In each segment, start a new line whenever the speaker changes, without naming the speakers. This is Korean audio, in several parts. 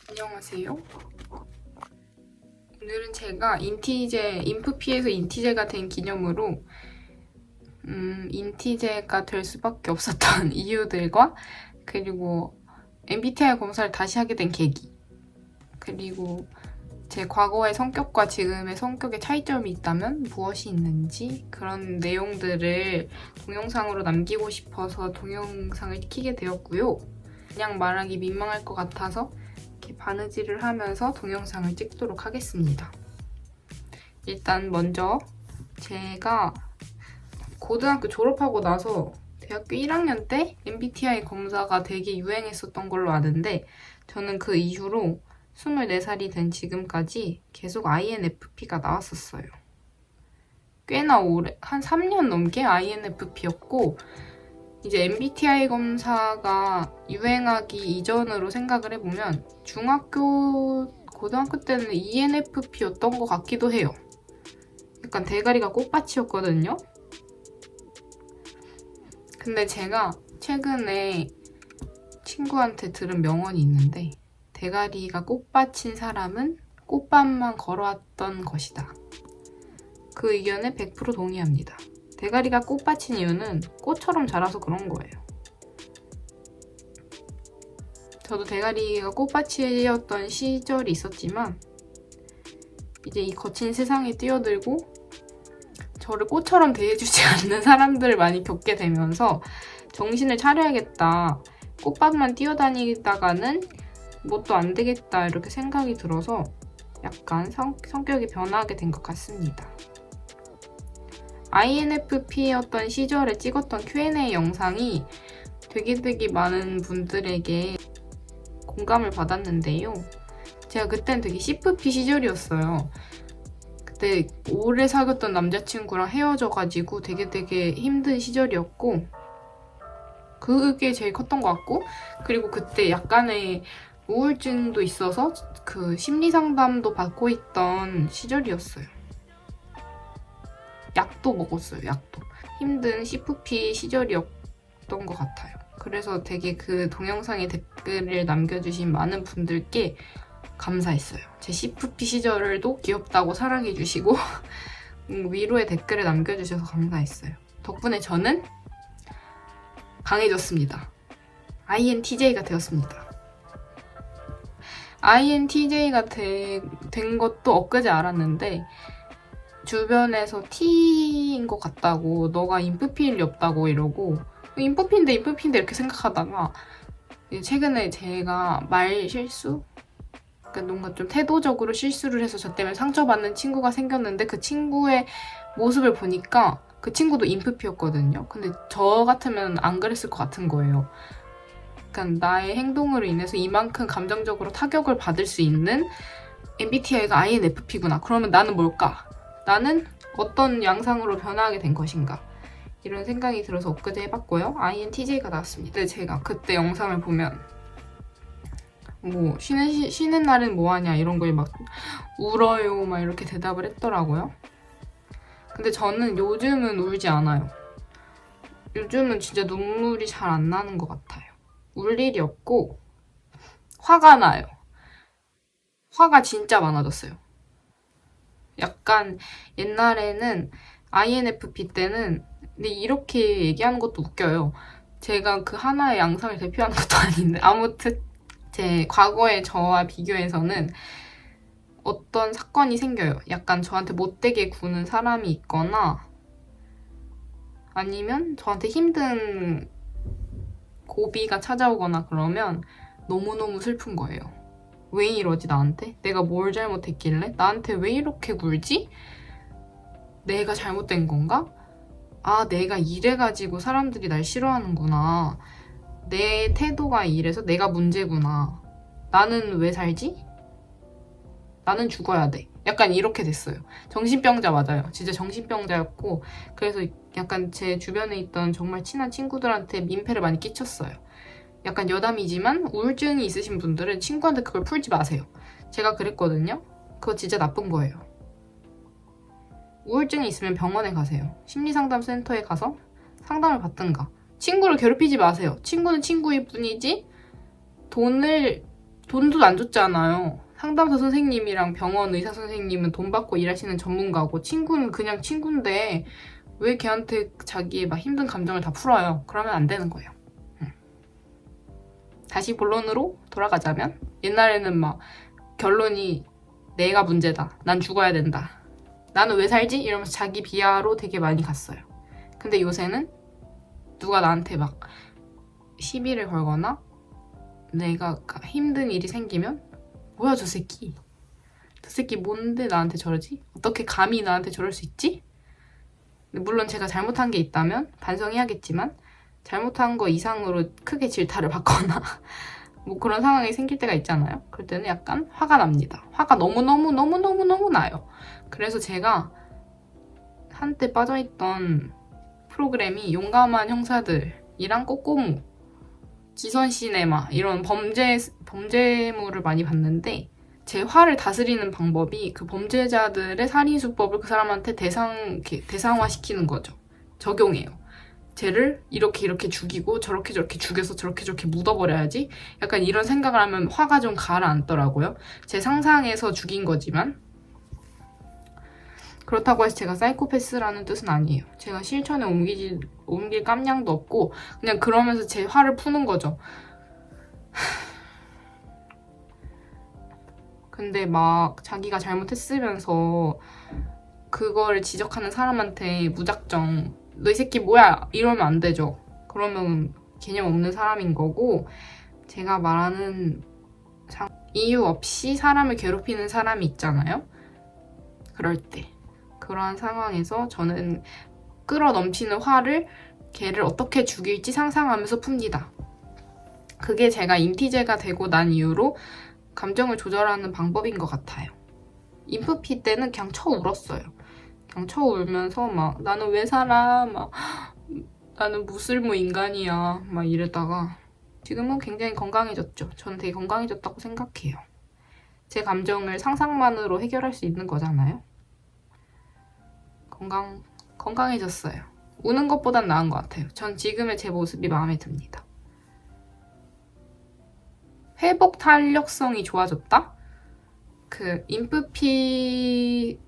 안녕하세요. 오늘은 제가 인프피에서 인티제가 된 기념으로 인티제가 될 수밖에 없었던 이유들과 그리고 MBTI 검사를 다시 하게 된 계기, 그리고 제 과거의 성격과 지금의 성격의 차이점이 있다면 무엇이 있는지, 그런 내용들을 동영상으로 남기고 싶어서 동영상을 켜게 되었고요. 그냥 말하기 민망할 것 같아서 이렇게 바느질을 하면서 동영상을 찍도록 하겠습니다. 일단 먼저 제가 고등학교 졸업하고 나서 대학교 1학년 때 MBTI 검사가 되게 유행했었던 걸로 아는데, 저는 그 이후로 24살이 된 지금까지 계속 INFP가 나왔었어요. 꽤나 오래, 한 3년 넘게 INFP였고, 이제 MBTI 검사가 유행하기 이전으로 생각을 해보면 고등학교 때는 ENFP였던 것 같기도 해요. 약간 대가리가 꽃밭이었거든요. 근데 제가 최근에 친구한테 들은 명언이 있는데, 대가리가 꽃밭인 사람은 꽃밭만 걸어왔던 것이다. 그 의견에 100% 동의합니다. 대가리가 꽃밭인 이유는 꽃처럼 자라서 그런 거예요. 저도 대가리가 꽃밭이었던 시절이 있었지만, 이제 이 거친 세상에 뛰어들고 저를 꽃처럼 대해주지 않는 사람들을 많이 겪게 되면서 정신을 차려야겠다, 꽃밭만 뛰어다니다가는 뭣도 안 되겠다, 이렇게 생각이 들어서 약간 성격이 변하게 된 것 같습니다. INFP였던 시절에 찍었던 Q&A 영상이 되게 많은 분들에게 공감을 받았는데요. 제가 그땐 되게 CFP 시절이었어요. 그때 오래 사귀었던 남자친구랑 헤어져가지고 되게 힘든 시절이었고, 그게 제일 컸던 것 같고, 그리고 그때 약간의 우울증도 있어서 그 심리 상담도 받고 있던 시절이었어요. 약도 먹었어요, 약도. 힘든 CFP 시절이었던 것 같아요. 그래서 되게 그 동영상에 댓글을 남겨주신 많은 분들께 감사했어요. 제 CFP 시절을도 귀엽다고 사랑해주시고 위로의 댓글을 남겨주셔서 감사했어요. 덕분에 저는 강해졌습니다. INTJ가 되었습니다. INTJ가 된 것도 엊그제 알았는데, 주변에서 T인 것 같다고, 너가 인프피일 리 없다고 이러고, 인프피인데 이렇게 생각하다가 최근에 제가 말 실수? 그러니까 뭔가 좀 태도적으로 실수를 해서 저 때문에 상처받는 친구가 생겼는데, 그 친구의 모습을 보니까 그 친구도 인프피였거든요. 근데 저 같으면 안 그랬을 것 같은 거예요. 그러니까 나의 행동으로 인해서 이만큼 감정적으로 타격을 받을 수 있는 MBTI가 INFP구나. 그러면 나는 뭘까? 나는 어떤 양상으로 변화하게 된 것인가? 이런 생각이 들어서 엊그제 해봤고요. INTJ가 나왔습니다. 근데 제가 그때 영상을 보면 뭐 쉬는 날은 뭐하냐 이런 걸 막 울어요 막 이렇게 대답을 했더라고요. 근데 저는 요즘은 울지 않아요. 요즘은 진짜 눈물이 잘 안 나는 것 같아요. 울 일이 없고 화가 나요. 화가 진짜 많아졌어요. 약간 옛날에는 INFP 때는, 근데 이렇게 얘기하는 것도 웃겨요. 제가 그 하나의 양상을 대표하는 것도 아닌데, 아무튼 제 과거의 저와 비교해서는 어떤 사건이 생겨요. 약간 저한테 못되게 구는 사람이 있거나, 아니면 저한테 힘든 고비가 찾아오거나 그러면 너무너무 슬픈 거예요. 왜 이러지 나한테? 내가 뭘 잘못했길래? 나한테 왜 이렇게 굴지? 내가 잘못된 건가? 아, 내가 이래가지고 사람들이 날 싫어하는구나. 내 태도가 이래서 내가 문제구나. 나는 왜 살지? 나는 죽어야 돼. 약간 이렇게 됐어요. 정신병자 맞아요. 진짜 정신병자였고, 그래서 약간 제 주변에 있던 정말 친한 친구들한테 민폐를 많이 끼쳤어요. 약간 여담이지만 우울증이 있으신 분들은 친구한테 그걸 풀지 마세요. 제가 그랬거든요. 그거 진짜 나쁜 거예요. 우울증이 있으면 병원에 가세요. 심리상담센터에 가서 상담을 받든가. 친구를 괴롭히지 마세요. 친구는 친구일 뿐이지 돈 돈도 안 줬잖아요. 상담사 선생님이랑 병원 의사 선생님은 돈 받고 일하시는 전문가고 친구는 그냥 친구인데 왜 걔한테 자기의 막 힘든 감정을 다 풀어요? 그러면 안 되는 거예요. 다시 본론으로 돌아가자면 옛날에는 막 결론이 내가 문제다. 난 죽어야 된다. 나는 왜 살지? 이러면서 자기 비하로 되게 많이 갔어요. 근데 요새는 누가 나한테 막 시비를 걸거나 내가 힘든 일이 생기면 뭐야 저 새끼. 저 새끼 뭔데 나한테 저러지? 어떻게 감히 나한테 저럴 수 있지? 물론 제가 잘못한 게 있다면 반성해야겠지만 잘못한 거 이상으로 크게 질타를 받거나 뭐 그런 상황이 생길 때가 있잖아요. 그럴 때는 약간 화가 납니다. 화가 너무너무 나요. 그래서 제가 한때 빠져있던 프로그램이 용감한 형사들이랑 꼬꼬무, 지선 시네마 이런 범죄물을 많이 봤는데 제 화를 다스리는 방법이 그 범죄자들의 살인수법을 그 사람한테 대상화시키는 거죠. 적용해요. 쟤를 이렇게 죽이고 저렇게 죽여서 저렇게 묻어버려야지. 약간 이런 생각을 하면 화가 좀 가라앉더라고요. 제 상상에서 죽인 거지만 그렇다고 해서 제가 사이코패스라는 뜻은 아니에요. 제가 실천에 옮길 깜냥도 없고 그냥 그러면서 제 화를 푸는 거죠. 근데 막 자기가 잘못했으면서 그거를 지적하는 사람한테 무작정 너 이 새끼 뭐야 이러면 안 되죠. 그러면 개념 없는 사람인 거고 제가 말하는 이유 없이 사람을 괴롭히는 사람이 있잖아요. 그럴 때 그러한 상황에서 저는 끌어넘치는 화를 걔를 어떻게 죽일지 상상하면서 풉니다. 그게 제가 인티제가 되고 난 이후로 감정을 조절하는 방법인 것 같아요. 인프피 때는 그냥 울었어요. 그냥 울면서 막 나는 왜 살아? 막 나는 무쓸모 인간이야. 막 이러다가 지금은 굉장히 건강해졌죠. 저는 되게 건강해졌다고 생각해요. 제 감정을 상상만으로 해결할 수 있는 거잖아요. 건강해졌어요. 우는 것보단 나은 것 같아요. 전 지금의 제 모습이 마음에 듭니다. 회복 탄력성이 좋아졌다? 인프피는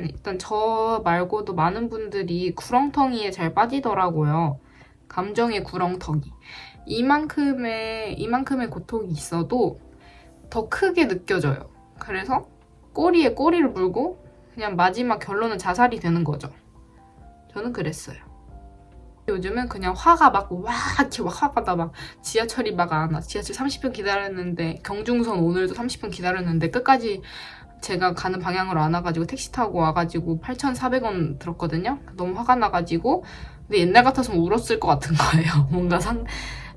일단 저 말고도 많은 분들이 구렁텅이에 잘 빠지더라고요. 감정의 구렁텅이. 이만큼의 고통이 있어도 더 크게 느껴져요. 그래서 꼬리에 꼬리를 물고 그냥 마지막 결론은 자살이 되는 거죠. 저는 그랬어요. 요즘은 그냥 화가 막 화가 나 막 지하철이 막 안 와. 지하철 30분 기다렸는데 경중선 오늘도 30분 기다렸는데 끝까지 제가 가는 방향으로 안 와가지고 택시 타고 와가지고 8,400원 들었거든요. 너무 화가 나가지고 근데 옛날 같았으면 울었을 것 같은 거예요. 뭔가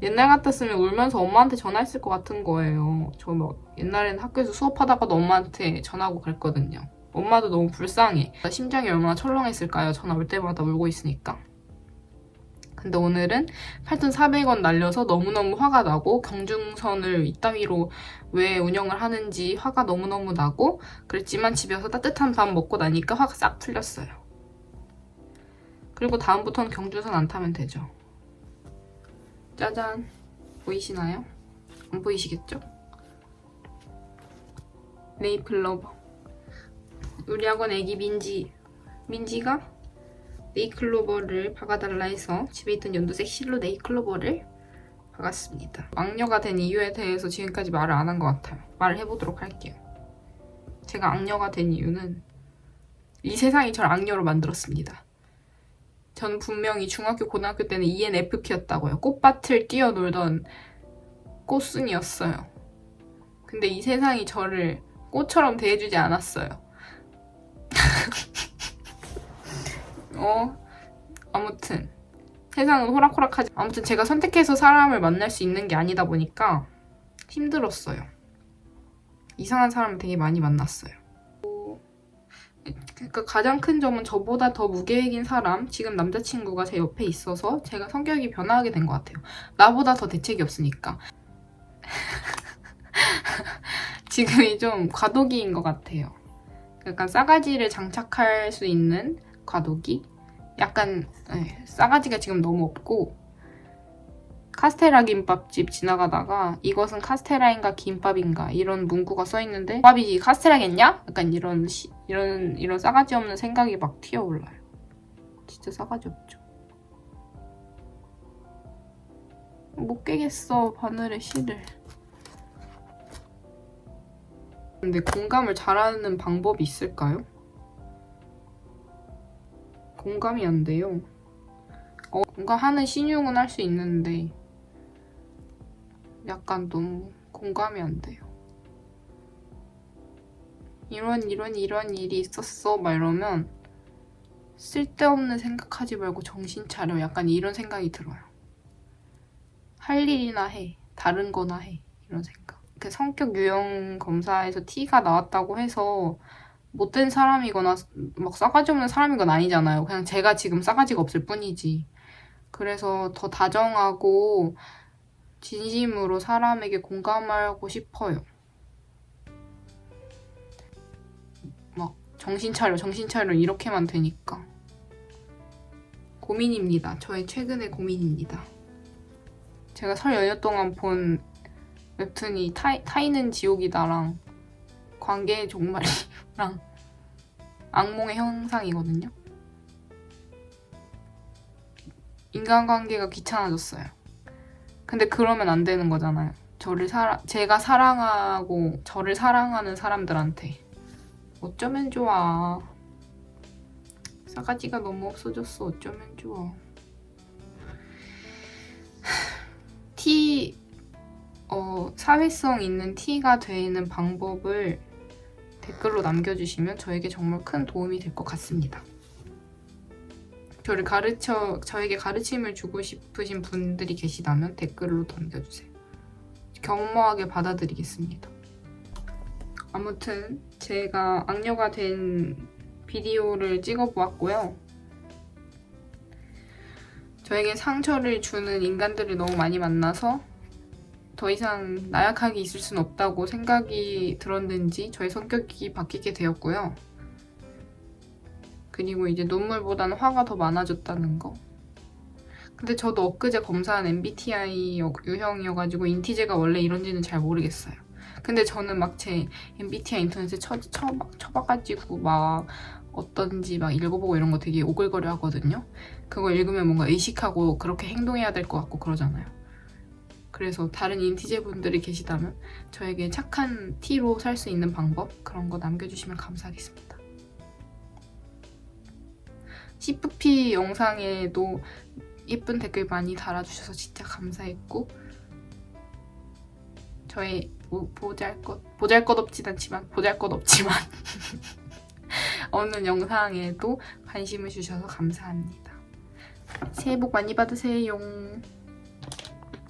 옛날 같았으면 울면서 엄마한테 전화했을 것 같은 거예요. 저 막 옛날에는 학교에서 수업하다가도 엄마한테 전화하고 그랬거든요. 엄마도 너무 불쌍해. 심장이 얼마나 철렁했을까요? 전화 올 때마다 울고 있으니까. 근데 오늘은 8,400원 날려서 너무너무 화가 나고 경중선을 이따위로 왜 운영을 하는지 화가 너무너무 나고 그랬지만 집에 와서 따뜻한 밥 먹고 나니까 화가 싹 풀렸어요. 그리고 다음부터는 경중선 안 타면 되죠. 짜잔. 보이시나요? 안 보이시겠죠? 네이클로버. 우리 학원 애기 민지가 네이클로버를 박아달라 해서 집에 있던 연두색 실로 네이클로버를 박았습니다. 악녀가 된 이유에 대해서 지금까지 말을 안 한 것 같아요. 말을 해보도록 할게요. 제가 악녀가 된 이유는 이 세상이 저를 악녀로 만들었습니다. 전 분명히 중학교, 고등학교 때는 ENFP였다고요. 꽃밭을 뛰어놀던 꽃순이었어요. 근데 이 세상이 저를 꽃처럼 대해주지 않았어요. 아무튼 세상은 호락호락하지. 아무튼 제가 선택해서 사람을 만날 수 있는 게 아니다 보니까 힘들었어요. 이상한 사람을 되게 많이 만났어요. 그러니까 가장 큰 점은 저보다 더 무계획인 사람, 지금 남자친구가 제 옆에 있어서 제가 성격이 변화하게 된 것 같아요. 나보다 더 대책이 없으니까. 지금이 좀 과도기인 것 같아요. 약간 싸가지를 장착할 수 있는 과도기? 약간 싸가지가 지금 너무 없고 카스테라 김밥집 지나가다가 이것은 카스테라인가 김밥인가 이런 문구가 써있는데 김밥이 카스테라겠냐? 약간 이런 싸가지 없는 생각이 막 튀어올라요. 진짜 싸가지 없죠. 못 깨겠어, 바늘의 실을. 근데 공감을 잘하는 방법이 있을까요? 공감이 안 돼요. 공감하는 신용은 할 수 있는데 약간 너무 공감이 안 돼요. 이런 일이 있었어 막 이러면 쓸데없는 생각하지 말고 정신 차려, 약간 이런 생각이 들어요. 할 일이나 해, 다른 거나 해, 이런 생각. 그 성격 유형 검사에서 T가 나왔다고 해서 못된 사람이거나 막 싸가지 없는 사람인 건 아니잖아요. 그냥 제가 지금 싸가지가 없을 뿐이지. 그래서 더 다정하고 진심으로 사람에게 공감하고 싶어요. 막 정신 차려 이렇게만 되니까. 고민입니다. 저의 최근의 고민입니다. 제가 설 연휴 동안 본 웹툰이 타이는 지옥이다랑 관계의 종말이랑 악몽의 형상이거든요. 인간관계가 귀찮아졌어요. 근데 그러면 안 되는 거잖아요. 제가 사랑하고 저를 사랑하는 사람들한테. 어쩌면 좋아. 싸가지가 너무 없어졌어. 어쩌면 좋아. 사회성 있는 T가 되는 방법을 댓글로 남겨주시면 저에게 정말 큰 도움이 될 것 같습니다. 저에게 가르침을 주고 싶으신 분들이 계시다면 댓글로 남겨주세요. 겸허하게 받아드리겠습니다. 아무튼 제가 악녀가 된 비디오를 찍어보았고요. 저에게 상처를 주는 인간들을 너무 많이 만나서 더 이상 나약하게 있을 순 없다고 생각이 들었는지 저의 성격이 바뀌게 되었고요. 그리고 이제 눈물보다는 화가 더 많아졌다는 거. 근데 저도 엊그제 검사한 MBTI 유형이어가지고 인티제가 원래 이런지는 잘 모르겠어요. 근데 저는 막 제 MBTI 인터넷에 쳐봐가지고 막 어떤지 막 읽어보고 이런 거 되게 오글거려 하거든요. 그거 읽으면 뭔가 의식하고 그렇게 행동해야 될 것 같고 그러잖아요. 그래서 다른 인티제 분들이 계시다면 저에게 착한 T로 살 수 있는 방법 그런 거 남겨주시면 감사하겠습니다. CFP 영상에도 예쁜 댓글 많이 달아주셔서 진짜 감사했고 저의 보잘것 없지만 없는 영상에도 관심을 주셔서 감사합니다. 새해 복 많이 받으세요.